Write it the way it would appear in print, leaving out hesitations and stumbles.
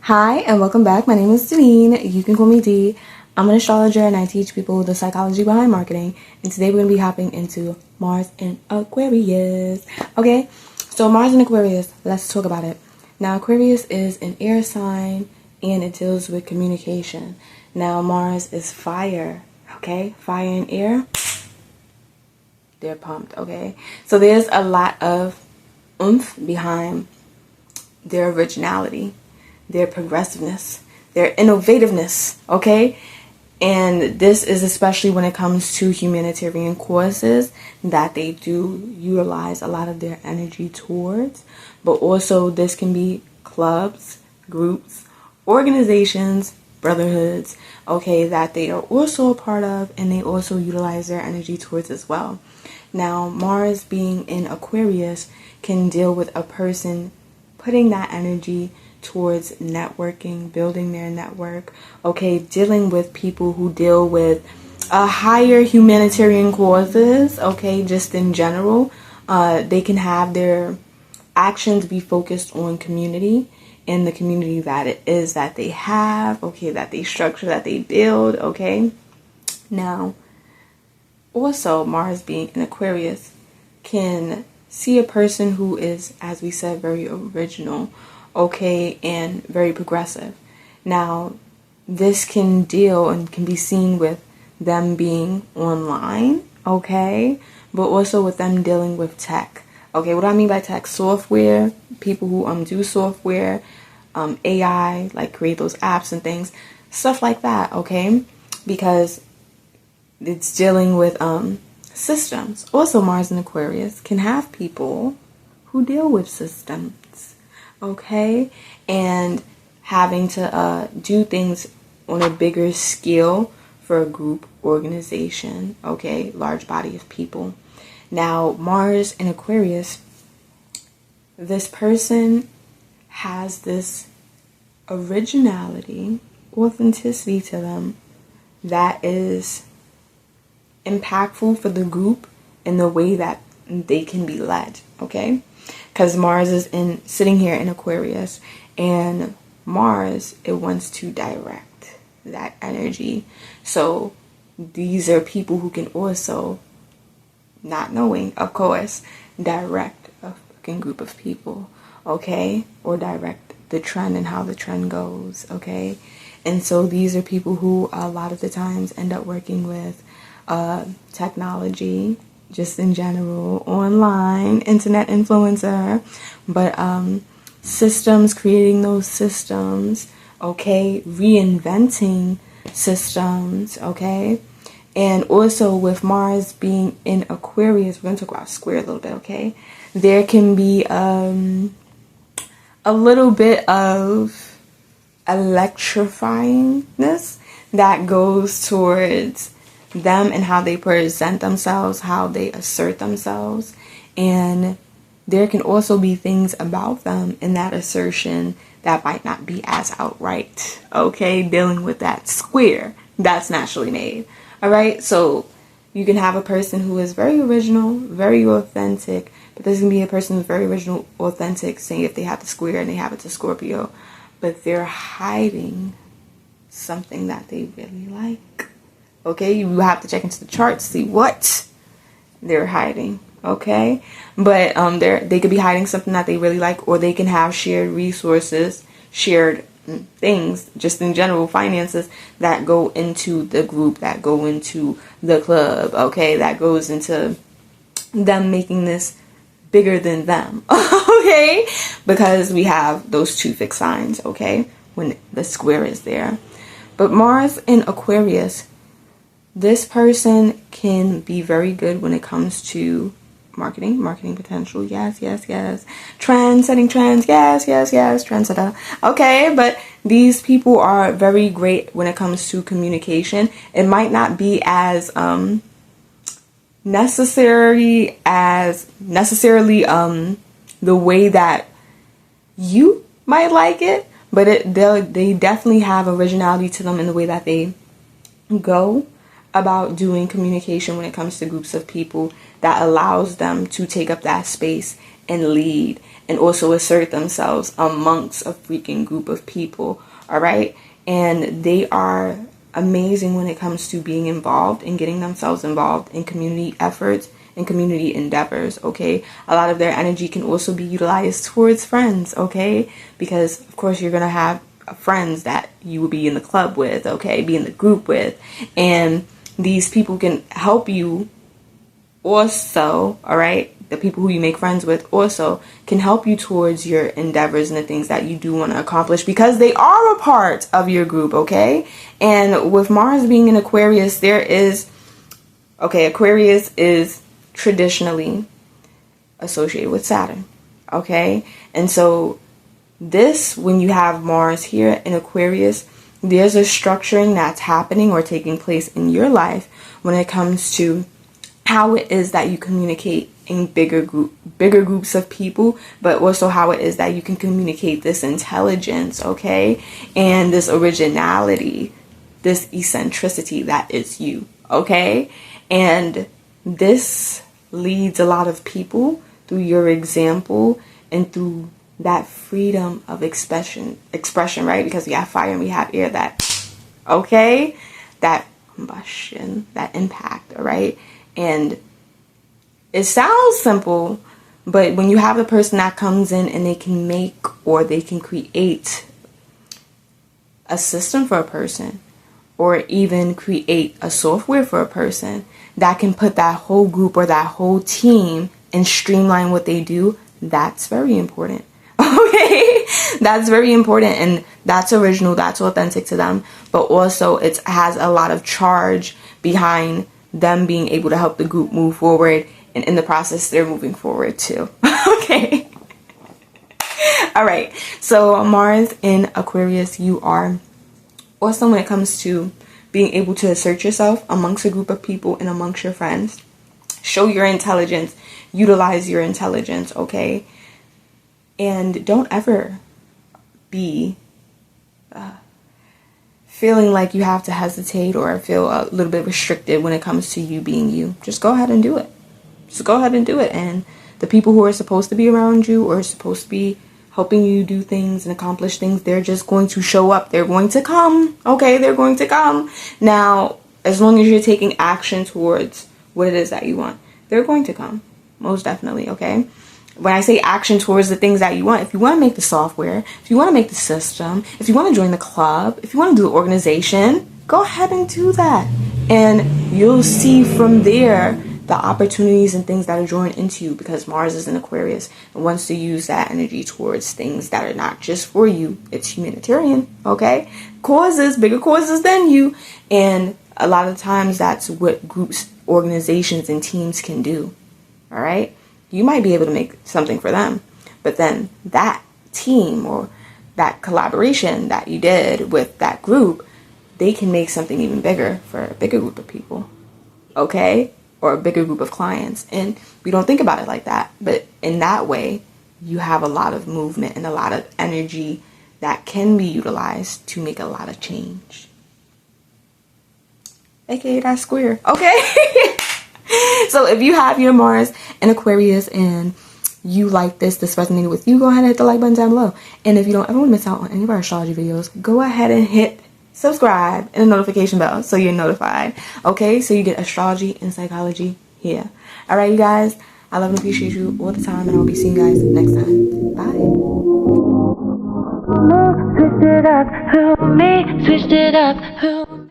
Hi and welcome back. My name is Deneen. You can call me D. I'm an astrologer and I teach people the psychology behind marketing. And today we're going to be hopping into Mars in Aquarius. Okay, so Mars in Aquarius, let's talk about it. Now Aquarius is an air sign and it deals with communication. Now Mars is fire, okay? Fire and air, they're pumped, okay? So there's a lot of oomph behind their originality, their progressiveness, their innovativeness, okay? And this is especially when it comes to humanitarian causes that they do utilize a lot of their energy towards. But also this can be clubs, groups, organizations, brotherhoods, okay, that they are also a part of and they also utilize their energy towards as well. Now, Mars being in Aquarius can deal with a person putting that energy towards networking, building their network, okay, dealing with people who deal with higher humanitarian causes, okay, just in general. They can have their actions be focused on community and the community that it is that they have, okay, that they structure, that they build, okay. Now, also Mars being in Aquarius can see a person who is, as we said, very original, okay, and very progressive. Now, this can deal and can be seen with them being online, okay, but also with them dealing with tech. Okay, what do I mean by tech? Software, people who do software, AI, like create those apps and things, stuff like that, okay, because it's dealing with systems. Also, Mars in Aquarius can have people who deal with systems, okay, and having to do things on a bigger scale for a group, organization, okay, large body of people. Now, Mars in Aquarius, this person has this originality, authenticity to them that is impactful for the group in the way that they can be led, okay? Because Mars is sitting here in Aquarius, and Mars, it wants to direct that energy. So these are people who can also, not knowing, of course, direct a fucking group of people, okay? Or direct the trend and how the trend goes, okay? And so these are people who a lot of the times end up working with technology, just in general, online, internet influencer, but systems, creating those systems, okay, reinventing systems, okay. And also with Mars being in Aquarius, we're going to talk about square a little bit, okay. There can be a little bit of electrifyingness that goes towards them and how they present themselves, how they assert themselves. And there can also be things about them in that assertion that might not be as outright, okay, dealing with that square that's naturally made. All right, so you can have a person who is very original, very authentic, but there's gonna be a person who's very original, authentic, saying if they have the square and they have it to Scorpio, but they're hiding something that they really like. Okay, you have to check into the chart to see what they're hiding, okay? But they could be hiding something that they really like, or they can have shared resources, shared things, just in general, finances that go into the group, that go into the club, okay? That goes into them making this bigger than them, okay? Because we have those two fixed signs, okay? When the square is there. But Mars in Aquarius, this person can be very good when it comes to marketing potential. Yes. Trend, setting trends. Yes. Trendsetter. Okay, but these people are very great when it comes to communication. It might not be as necessarily the way that you might like it, but they definitely have originality to them in the way that they go about doing communication when it comes to groups of people, that allows them to take up that space and lead and also assert themselves amongst a freaking group of people. All right. And they are amazing when it comes to being involved and getting themselves involved in community efforts and community endeavors. Okay. A lot of their energy can also be utilized towards friends. Okay. Because of course you're going to have friends that you will be in the club with. Okay. Be in the group with. And these people can help you also. All right. The people who you make friends with also can help you towards your endeavors and the things that you do want to accomplish, because they are a part of your group, okay? And with Mars being in Aquarius, Aquarius is traditionally associated with Saturn, okay? And so when you have Mars here in Aquarius, there's a structuring that's happening or taking place in your life when it comes to how it is that you communicate in bigger groups of people, but also how it is that you can communicate this intelligence, okay, and this originality, this eccentricity that is you, okay? And this leads a lot of people through your example and through that freedom of expression, right? Because we have fire and we have air, that combustion, that impact, all right? And it sounds simple, but when you have a person that comes in and they can make or they can create a system for a person, or even create a software for a person that can put that whole group or that whole team and streamline what they do, that's very important. Okay, that's very important, and that's original, that's authentic to them, but also it has a lot of charge behind them being able to help the group move forward, and in the process they're moving forward too. Okay. All right, so Mars in Aquarius, you are awesome when it comes to being able to assert yourself amongst a group of people and amongst your friends. Show your intelligence, utilize your intelligence, okay? And don't ever be feeling like you have to hesitate or feel a little bit restricted when it comes to you being you. Just go ahead and do it. Just go ahead and do it. And the people who are supposed to be around you or supposed to be helping you do things and accomplish things, they're just going to show up. They're going to come. Okay, they're going to come. Now, as long as you're taking action towards what it is that you want, they're going to come. Most definitely, okay? When I say action towards the things that you want, if you want to make the software, if you want to make the system, if you want to join the club, if you want to do the organization, go ahead and do that. And you'll see from there the opportunities and things that are drawn into you, because Mars is in Aquarius and wants to use that energy towards things that are not just for you. It's humanitarian, okay? Causes, bigger causes than you. And a lot of times that's what groups, organizations, and teams can do, all right? You might be able to make something for them, but then that team or that collaboration that you did with that group, they can make something even bigger for a bigger group of people, okay? Or a bigger group of clients. And we don't think about it like that, but in that way, you have a lot of movement and a lot of energy that can be utilized to make a lot of change. AKA that square, okay? So if you have your Mars in Aquarius and you like this resonated with you, go ahead and hit the like button down below. And if you don't ever want to miss out on any of our astrology videos, go ahead and hit subscribe and the notification bell so you're notified. Okay, so you get astrology and psychology here. All right, you guys, I love and appreciate you all the time, and I'll be seeing you guys next time. Bye. Switched it up, who me? Switched it up, who